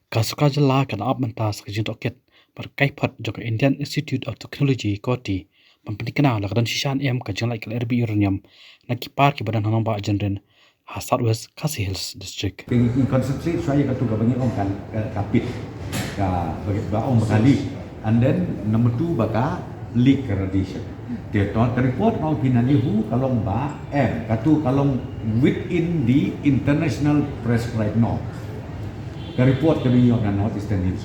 Kasuka jela kan ab mentas ke jintoket berkai pat joka Indian Institute of Technology koti pempentikna la kan shishan ka jengla ikal bih Uranium na kipar ki badan Nongbah Jynrin ha Southwest Khasi Hills District. In concentrate saya kata bagi orang kan kapit bagi orang bekali, and then number 2 baka leak radiation. Dia report mau pina NEHU kalau katu kalau within the international prescribed norm. Report kami yang North Eastern Hills.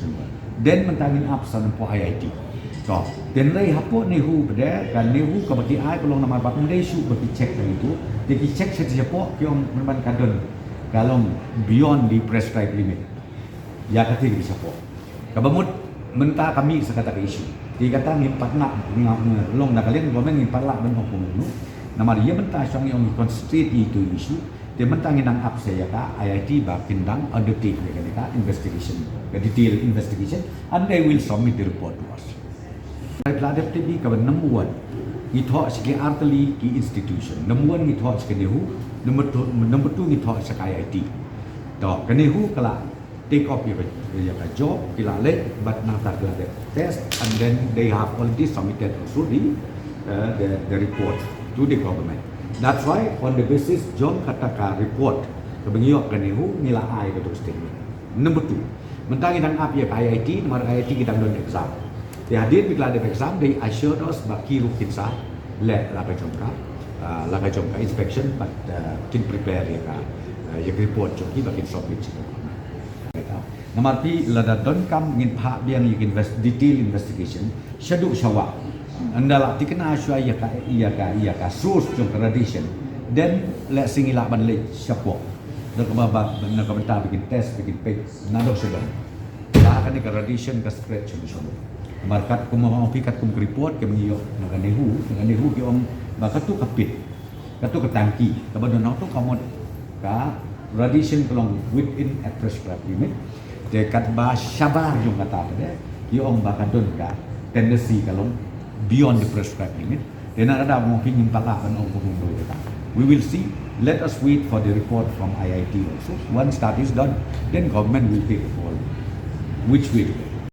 Then mentangin up sa po IIT. So, then ray hapo NEHU pada kan NEHU ka bagi ai kalau nama bak Malaysia bagi check itu. Dia check saja po kyo memang kadon kalau beyond the prescribed limit. Ya kata bisa po. Kabamut menta kami sekata isu. Dia kata ngimpat nak long nak kalian gomen ngimpat lah ben hukum nu. Nama dia menta syang yang concentrate itu isu. Dia mentang inang up saya ka IIT bakindang undertake mereka investigation, detailed investigation, and they will submit the report to us. Platform TV ka number 1 ngitho sike artely ki institution. Number 1 ngitho sike NEHU, number 2 ngitho sike IIT. To ka NEHU kala take off ya ka job kila let but not that test, and then they have already submitted also the report to the government. That's why on the basis John kataka report kebengiok ke NEHU nila ai ke statement. Number 2, mentang idang ap ya IIT, nomor IIT kita don exam. They hadir bila ada exam, they assured us baki rukinsa le laga jongka inspection but tin prepare ya ka ya report joki baki submit. Nomor 3 lada don kam ngin pha biang detail investigation syadu syawa. Andala tikna asya iya ka source jong radiation, then let singila ban le syapo nak babak nak benta bikin test bikin pek nado sedang lah kan ka radiation ka spread solution markat ko mau pikat ko report ke mengiyo dengan NEHU ki om bakatu kapit katu ke tangki kabadon auto kamot ka radiation kelong within at prescribed limit dekat bih shabar jong kata pada ki om bakadon ka tendency kalong beyond the prescribed limit. Then ada mau pingin pala kan orang kita. We will see. Let us wait for the report from IIT also. Once that is done, then government will take a call which way to go.